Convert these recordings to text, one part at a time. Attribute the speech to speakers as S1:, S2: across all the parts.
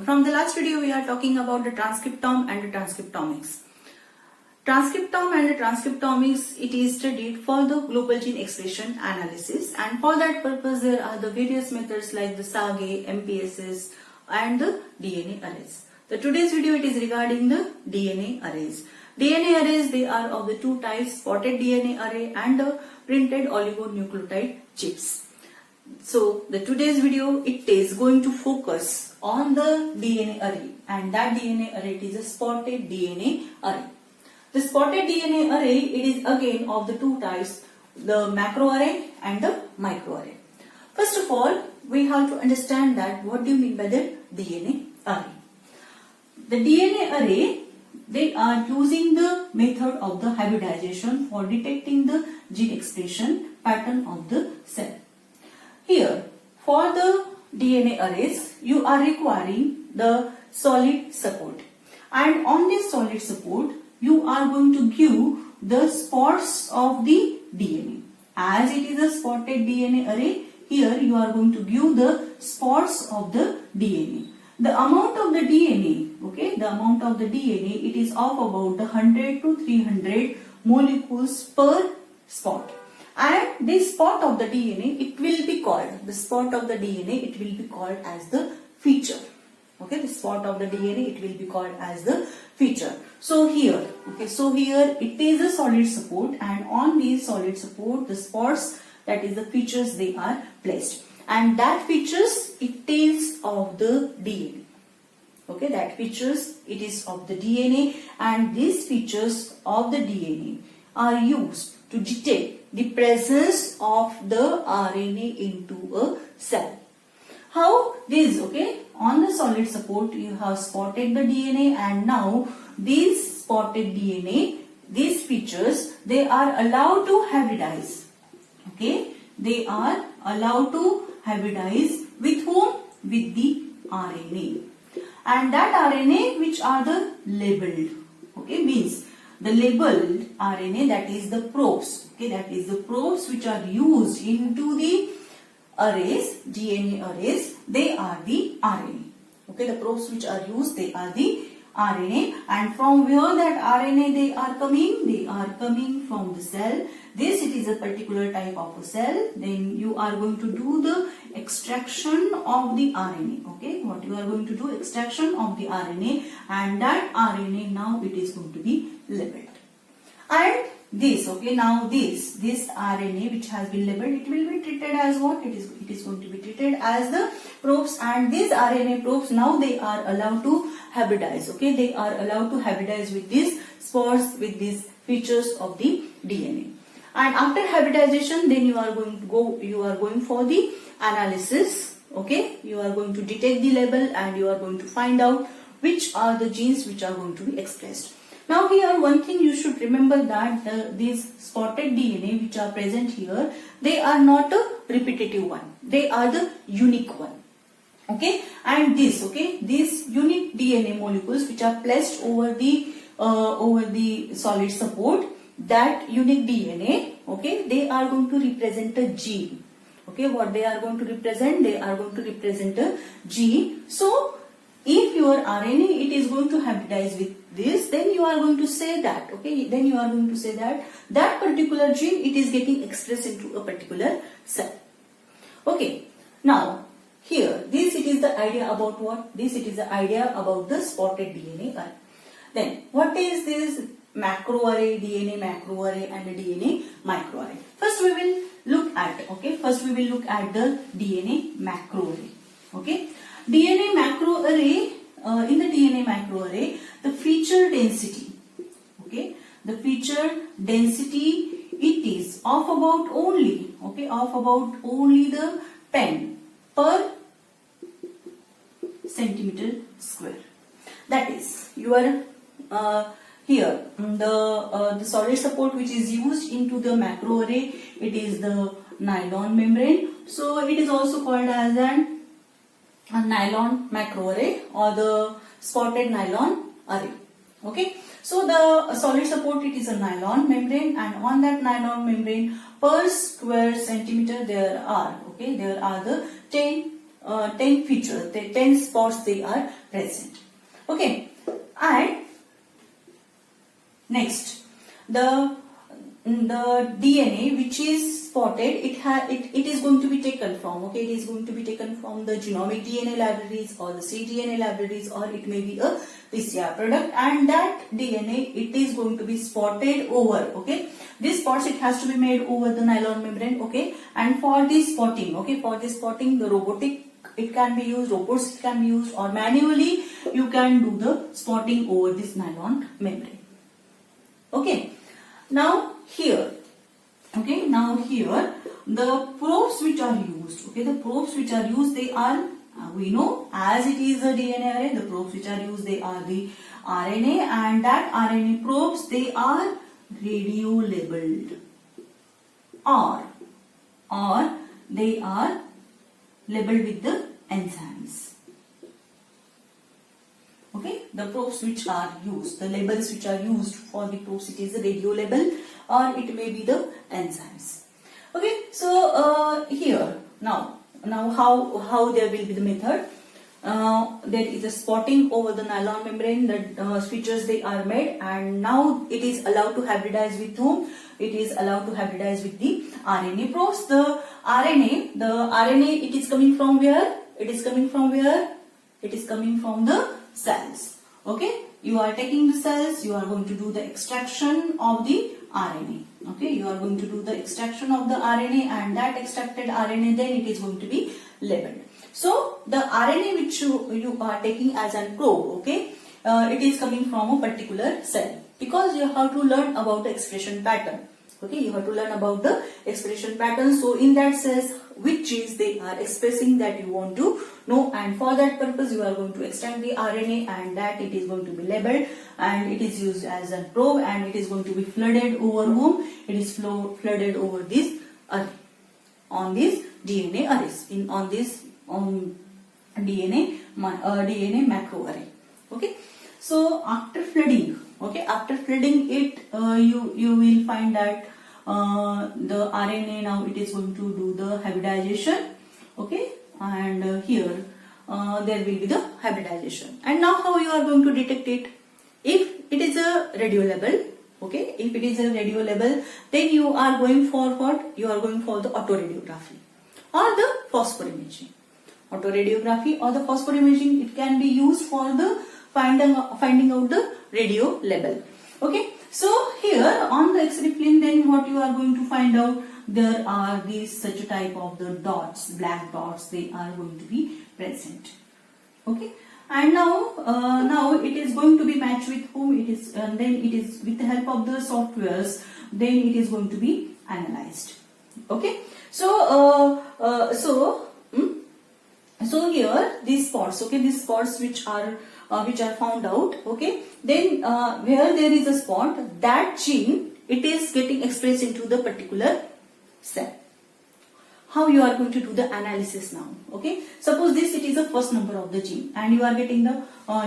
S1: From the last video, we are talking about the transcriptome and the transcriptomics. Transcriptome and the transcriptomics, it is studied for the global gene expression analysis, and for that purpose there are the various methods like the SAGE, MPSS and the DNA arrays. So today's video it is regarding the DNA arrays. DNA arrays, they are of the two types, spotted DNA array and the printed oligonucleotide chips. So the today's video it is going to focus on the DNA array, and that DNA array is a spotted DNA array. The spotted DNA array, it is again of the two types, the macroarray and the microarray. First of all, we have to understand that what do you mean by the DNA array. The DNA array, they are using the method of the hybridization for detecting the gene expression pattern of the cell. Here, for the DNA arrays, you are requiring the solid support, and on this solid support, you are going to give the spots of the DNA. As it is a spotted DNA array, here you are going to give the spots of the DNA. The amount of the DNA, okay, the amount of the DNA, it is of about 100 to 300 molecules per spot. And this spot of the DNA, it will be called, the spot of the DNA, it will be called as the feature. Okay, the spot of the DNA, it will be called as the feature. So here, okay, so here it is a solid support, and on these solid support, the spots, that is the features, they are placed. And that features, it is of the DNA. Okay, that features, it is of the DNA, and these features of the DNA are used to detect the presence of the RNA into a cell. How this, okay, on the solid support you have spotted the DNA, and now these spotted DNA, these features, they are allowed to hybridize. Okay, they are allowed to hybridize with whom? With the RNA. And that RNA which are the labeled, okay, means the labeled RNA, that is the probes, okay, that is the probes which are used into the arrays, DNA arrays, they are the RNA. Okay, the probes which are used, they are the RNA, and from where that RNA they are coming from the cell. This, it is a particular type of a cell. Then you are going to do the extraction of the RNA. Okay, what you are going to do, extraction of the RNA, and that RNA now it is going to be labeled. And this, okay, now this RNA which has been labeled, it will be treated as what? It is going to be treated as the probes, and these RNA probes now they are allowed to hybridize. Okay, they are allowed to hybridize with these spots, with these features of the DNA. And after hybridization, then you are going for the analysis. Okay, you are going to detect the label, and you are going to find out which are the genes which are going to be expressed. Now here one thing you should remember, that these spotted DNA which are present here, they are not a repetitive one, they are the unique one. Okay, and this, okay, these unique DNA molecules which are placed over the solid support, that unique DNA, okay, they are going to represent a gene. Okay, what they are going to represent? They are going to represent a gene. So if your RNA it is going to hybridize with this, then you are going to say that, okay, then you are going to say that that particular gene it is getting expressed into a particular cell. Okay, now here this it is the idea about what? This it is the idea about the spotted DNA array. Then what is this macroarray, DNA macroarray and the DNA microarray? First we will look at, okay, first we will look at the DNA macroarray. Okay, DNA macroarray, in the DNA macroarray, the feature density, okay, the feature density, it is of about only, okay, of about only the 10 per centimeter square. That is, you are here the solid support which is used into the macroarray, it is the nylon membrane. So it is also called as a nylon macroarray or the spotted nylon array. Okay, so the solid support, it is a nylon membrane, and on that nylon membrane per square centimeter there are, okay, there are the 10 10 features, the 10 spots they are present. Okay, and next the DNA which is spotted, it is going to be taken from, okay, it is going to be taken from the genomic DNA libraries or the cDNA libraries, or it may be a PCR product, and that DNA, it is going to be spotted over, okay, these spots, it has to be made over the nylon membrane, okay, and for this spotting, okay, for this spotting, the robotic, it can be used, robots it can be used, or manually you can do the spotting over this nylon membrane. Okay, now here, okay, now here the probes which are used, okay, the probes which are used, they are, we know as it is a DNA array, the probes which are used, they are the RNA, and that RNA probes, they are radio labeled, or they are labeled with the enzymes. Okay, the probes which are used, the labels which are used for the probes, it is the radio label, or it may be the enzymes. Okay, so here now how there will be the method. There is a spotting over the nylon membrane, the features they are made, and now it is allowed to hybridize with whom? It is allowed to hybridize with the RNA probes. The RNA, it is coming from where? It is coming from where? It is coming from the cells. Okay, you are taking the cells, you are going to do the extraction of the RNA. Okay, you are going to do the extraction of the RNA, and that extracted RNA, then it is going to be labeled. So the RNA which you are taking as a probe, okay, it is coming from a particular cell, because you have to learn about the expression pattern. Okay, you have to learn about the expression pattern. So in that cells, which genes they are expressing, that you want to know, and for that purpose you are going to extract the RNA, and that it is going to be labeled, and it is used as a probe, and it is going to be flooded over whom? It is flooded over this array, on these DNA arrays, on this DNA macroarray. Okay, so after flooding, okay, after flooding it, you will find that the RNA, now it is going to do the hybridization. Okay, and here there will be the hybridization. And now how you are going to detect it? If it is a radio label, okay, if it is a radio label, then you are going for what? You are going for the autoradiography or the phosphorimaging. Autoradiography or the phosphorimaging, it can be used for the finding out the radio label. Okay, so here on the X-ray film, then what you are going to find out, there are these such a type of the dots, black dots, they are going to be present. Okay, and now it is going to be matched with whom? It is, then it is with the help of the softwares, then it is going to be analyzed. Okay, so so here these spots, okay, these spots which are found out, okay, then where there is a spot, that gene, it is getting expressed into the particular cell. How you are going to do the analysis now? Okay, suppose this, it is the first number of the gene, and you are getting the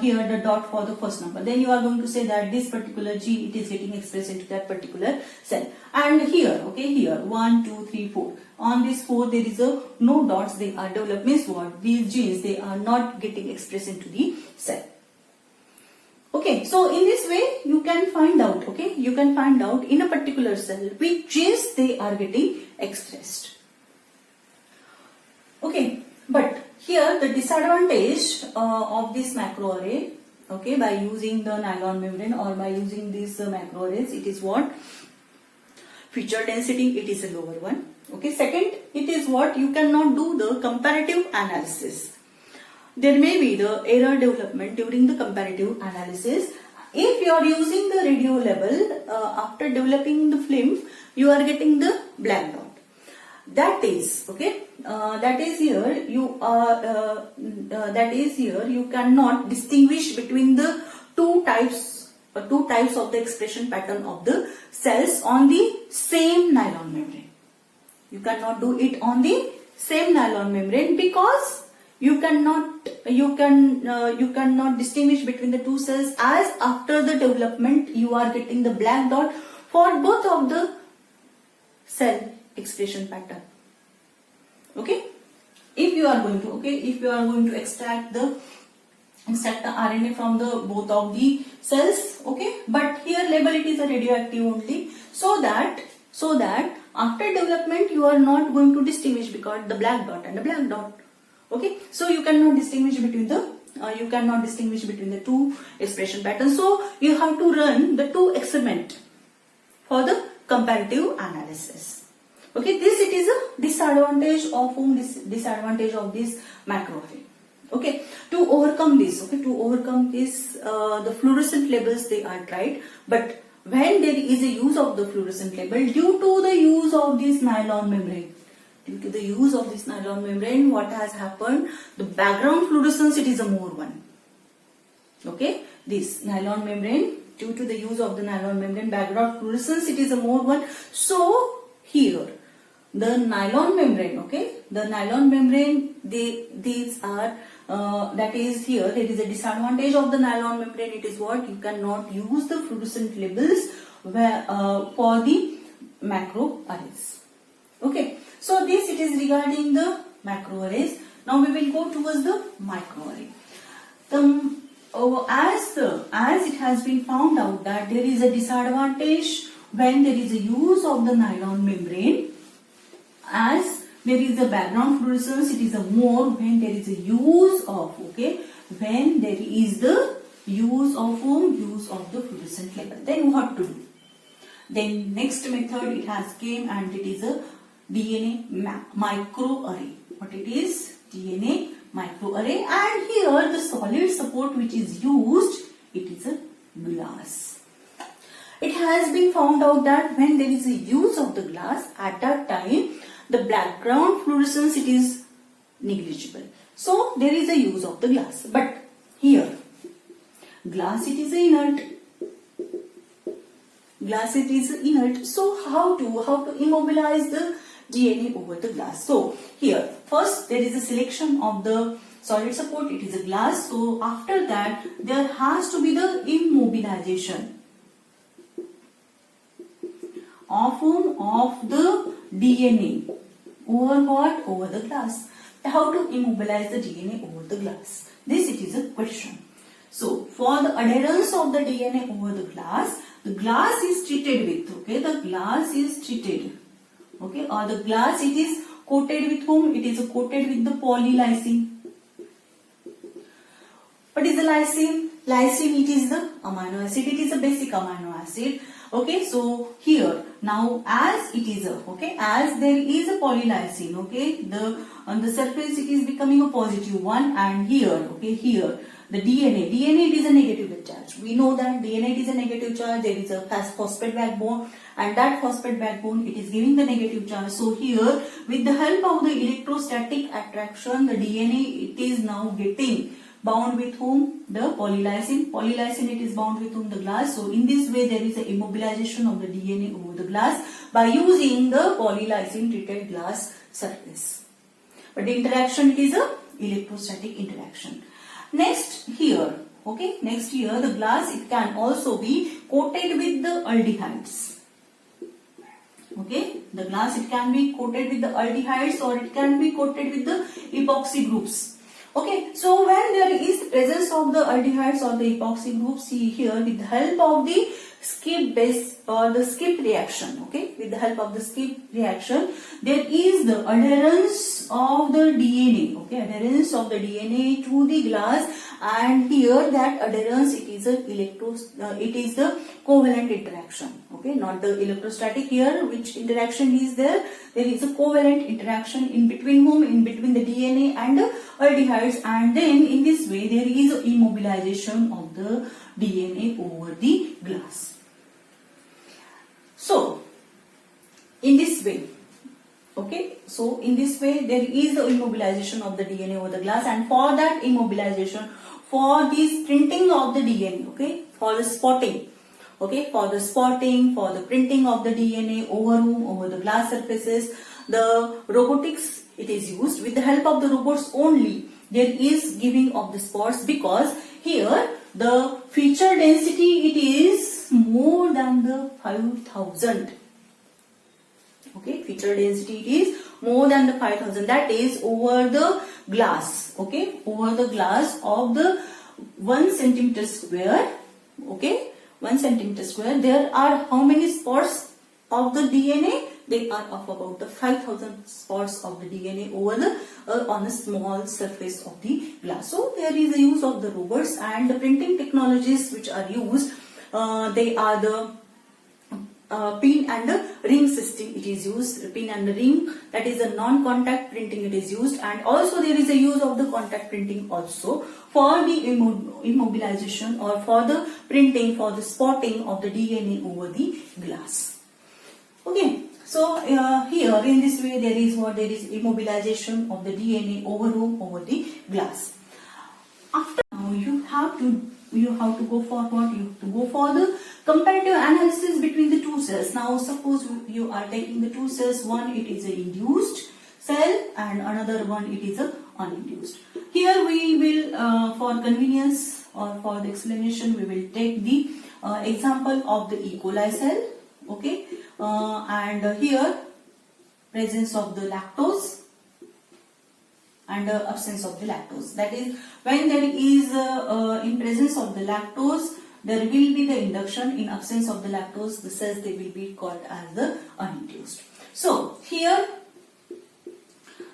S1: here the dot for the first number, then you are going to say that this particular gene, it is getting expressed into that particular cell. And here, okay, here 1 2 3 4, on this 4 there is a no dots, they are developed, means what? These genes, they are not getting expressed into the cell. Okay, so in this way you can find out, okay, you can find out in a particular cell which genes they are getting expressed. Okay, but here the disadvantage of this macroarray, okay, by using the nylon membrane or by using these macroarrays, it is what? Feature density, it is a lower one. Okay, second, it is what? You cannot do the comparative analysis. There may be the error development during the comparative analysis. If you are using the radio label, after developing the film, you are getting the black dot. That is, okay, that is here you are you cannot distinguish between the two types of the expression pattern of the cells on the same nylon membrane. You cannot do it on the same nylon membrane because you cannot distinguish between the two cells, as after the development you are getting the black dot for both of the cell expression pattern. Okay, if you are going to extract the RNA from the both of the cells, okay, but here label it is a radioactive only, so that after development you are not going to distinguish because the black dot and the black dot, okay, so you cannot distinguish between the two expression patterns. So you have to run the two experiment for the comparative analysis. Okay, this it is a disadvantage of this macroarray. Okay, to overcome this, the fluorescent labels they are tried, but when there is a use of the fluorescent label due to the use of this nylon membrane, what has happened? The background fluorescence, it is a more one. Okay, this nylon membrane, due to the use of the nylon membrane, background fluorescence, it is a more one. So here the nylon membrane, these are that is here there is a disadvantage of the nylon membrane. It is what you cannot use the fluorescent labels for the macroarrays. Okay, so this it is regarding the macroarrays. Now we will go towards the microarray. As it has been found out that there is a disadvantage when there is a use of the nylon membrane, as there is a background fluorescence, it is a more when there is a use of, when there is the use of the fluorescent label. Then what to do? Then next method it has came, and it is a DNA microarray. What it is? DNA microarray. And here the solid support which is used, it is a glass. It has been found out that when there is a use of the glass, at that time the background fluorescence, it is negligible. So there is a use of the glass. But here glass, it is inert. So how to immobilize the DNA over the glass? So here first there is a selection of the solid support, it is a glass. So after that there has to be the immobilization of the DNA over what? Over the glass. How to immobilize the DNA over the glass? This it is a question. So for the adherence of the DNA over the glass is treated with, the glass is treated, or the glass it is coated with whom? It is coated with the polylysine. What is the lysine? Lysine, it is the amino acid, it is a basic amino acid. Okay, so here now as it is as there is a polylysine, on the surface it is becoming a positive one, and here here the DNA it is a negative charge. We know that DNA it is a negative charge. There is a phosphate backbone, and that phosphate backbone it is giving the negative charge. So here with the help of the electrostatic attraction, the DNA it is now getting bound with whom? The polylysine. Polylysine it is bound with whom? The glass. So in this way there is a immobilization of the DNA over the glass by using the polylysine treated glass surface. But the interaction it is a electrostatic interaction. Next here, the glass it can also be coated with the aldehydes. The glass it can be coated with the aldehydes, or it can be coated with the epoxy groups. So when there is the presence of the aldehydes or the epoxy groups, see here with the help of the skip base or the skip reaction, with the help of the skip reaction, there is the adherence of the DNA, adherence of the DNA to the glass, and here that adherence it is the covalent interaction, not the electrostatic. Here which interaction is there? There is a covalent interaction in between whom? In between the DNA and the aldehydes, and then in this way there is immobilization of the DNA over the glass. So in this way, there is the immobilization of the DNA over the glass, and for that immobilization, for this printing of the DNA, for the spotting, for the printing of the DNA over the glass surfaces, the robotics it is used. With the help of the robots only there is giving of the spots, because here the feature density it is more than the 5000. Feature density it is more than the 5000, that is over the glass, okay, over the glass of the 1 centimeter square, okay, 1 centimeter square, there are how many spots of the DNA? They are of about the 5000 spots of the DNA over the on a small surface of the glass. So there is a use of the robots and the printing technologies which are used. They are the pin and the ring system. It is used pin and the ring, that is a non-contact printing it is used, and also there is a use of the contact printing also for the immobilization or for the printing, for the spotting of the DNA over the glass. Okay, so here in this way there is immobilization of the DNA over the glass. After now you have to go for what? You have to go for the comparative analysis between the two cells. Now suppose you are taking the two cells, one it is a induced cell and another one it is a uninduced. Here we will for convenience or for the explanation we will take the example of the E. coli cell, okay, and here presence of the lactose and absence of the lactose. That is, when there is in presence of the lactose, there will be the induction. In absence of the lactose, the cells they will be called as the uninduced. So here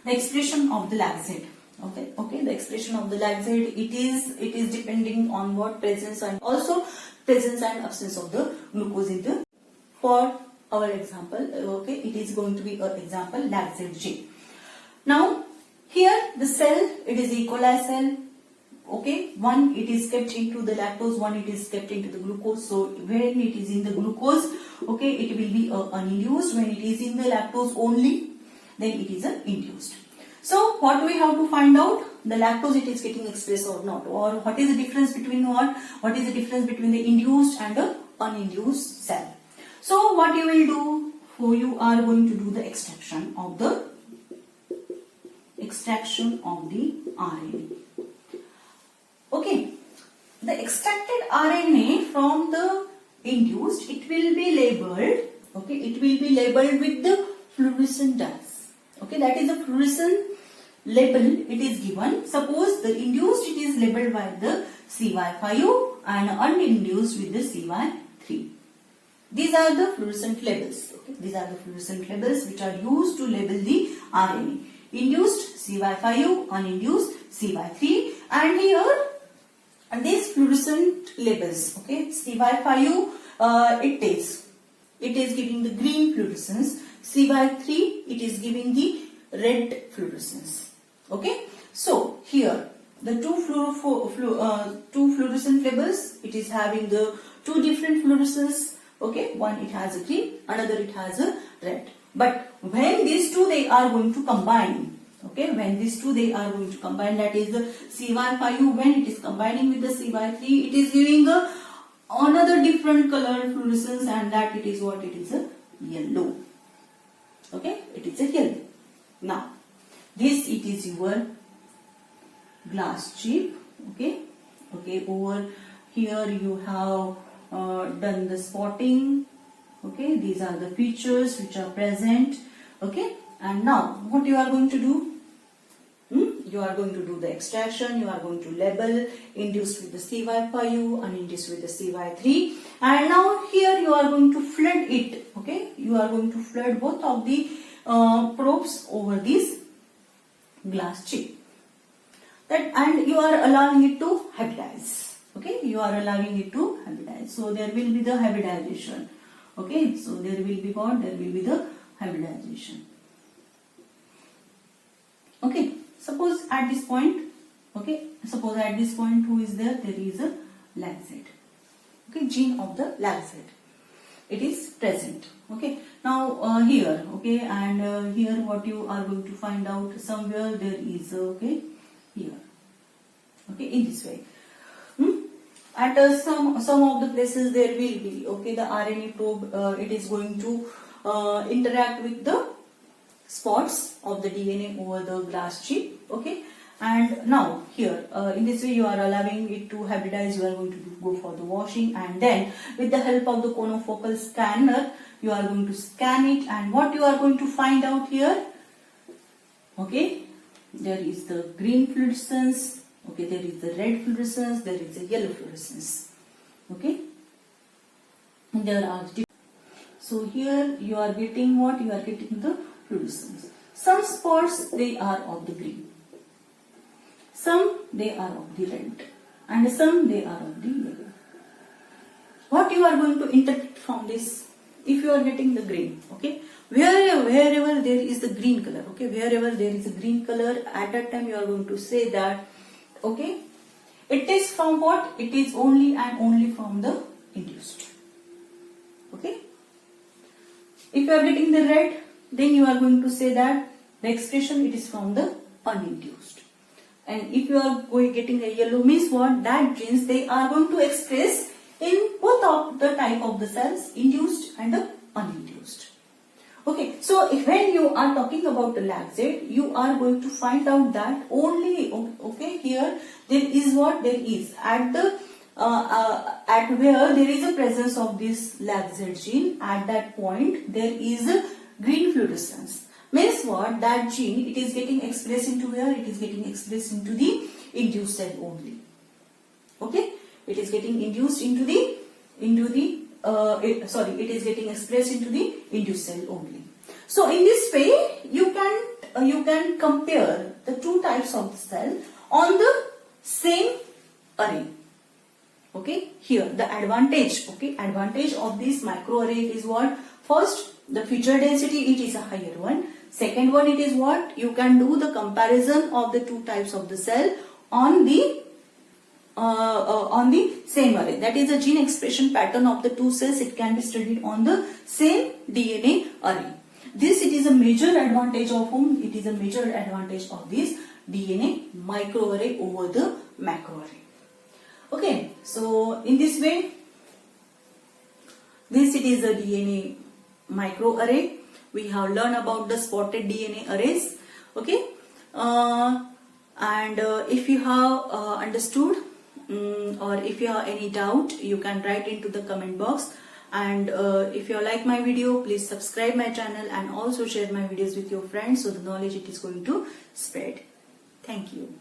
S1: the expression of the lactate. Okay, the expression of the lactate, it is depending on what presence and also presence and absence of the glucose in the. For our example, okay, it is going to be an example lactate G. Now here the cell, it is E. coli cell, okay, one it is kept into the lactose, one it is kept into the glucose. So when it is in the glucose, okay, it will be uninduced. When it is in the lactose only, then it is induced. So what we have to find out, the lactose it is getting expressed or not, or what is the difference between what is the difference between the induced and the uninduced cell. So what you will do, so you are going to do the extraction of the RNA. Okay, the extracted RNA from the induced, it will be labeled, okay, it will be labeled with the fluorescent dyes. Okay, that is the fluorescent label it is given. Suppose the induced it is labeled by the CY5 and uninduced with the CY3. These are the fluorescent labels. Okay, these are the fluorescent labels which are used to label the RNA. Induced CY5, uninduced CY3, and here these fluorescent labels. Okay, CY5 it is giving the green fluorescence. CY3 it is giving the red fluorescence. Okay, so here the two fluorescent labels, it is having the two different fluorescence. Okay, one it has a green, another it has a red. But when these two they are going to combine, okay, when these two they are going to combine, that is the CY5 when it is combining with the CY3, it is giving another different color fluorescence, and that it is what? It is a yellow. Okay, it is a yellow. Now this it is your glass chip. Okay, over here you have done the spotting. Okay, these are the features which are present. Okay, and now what you are going to do? You are going to do the extraction. You are going to label induced with the CY5, uninduced with the CY3, and now here you are going to flood it. Okay, you are going to flood both of the probes over this glass chip. That, and you are allowing it to hybridize. Okay, you are allowing it to hybridize. So there will be the hybridization. Okay, so there will be what? There will be the hybridization. Okay, suppose at this point, okay, suppose at this point who is there? There is a lactate. Okay, gene of the lactate. It is present. Okay, now here, okay, and here what you are going to find out, somewhere there is, okay, here. Okay, in this way. At some of the places there will be, okay, the RNA probe it is going to interact with the spots of the DNA over the glass chip. Okay, and now here in this way you are allowing it to hybridize. You are going to go for the washing, and then with the help of the conofocal scanner you are going to scan it, and what you are going to find out here? Okay, there is the green fluorescence, okay, there is the red fluorescence, there is the yellow fluorescence. Okay, there are so here you are getting what? You are getting the fluorescence. Some spots they are of the green, some they are of the red, and some they are of the yellow. What you are going to interpret from this? If you are getting the green, okay, wherever there is the green color, okay, wherever there is a green color, at that time you are going to say that, okay, it is from what? It is only and only from the induced. Okay. If you are getting the red, then you are going to say that the expression it is from the uninduced. And if you are getting a yellow, means what? That genes they are going to express in both of the type of the cells, induced and the uninduced. Okay, so when you are talking about the lag Z, you are going to find out that only, okay, here there is what? There is at the at where there is a presence of this lag Z gene, at that point there is a green fluorescence. Means what? That gene it is getting expressed into where? It is getting expressed into the induced cell only. Okay, it is getting induced into the it is getting expressed into the induced cell only. So in this way you can compare the two types of the cell on the same array. Okay, here the advantage, okay, advantage of this microarray is what? First, the feature density it is a higher one. Second one, it is what? You can do the comparison of the two types of the cell on the same array. That is the gene expression pattern of the two cells. It can be studied on the same DNA array. This it is a major advantage of whom? It is a major advantage of this DNA microarray over the macroarray. Okay, so in this way, this it is a DNA microarray. We have learned about the spotted DNA arrays. Okay, and if you have understood or if you have any doubt, you can write into the comment box. And if you like my video, please subscribe my channel and also share my videos with your friends so the knowledge it is going to spread. Thank you.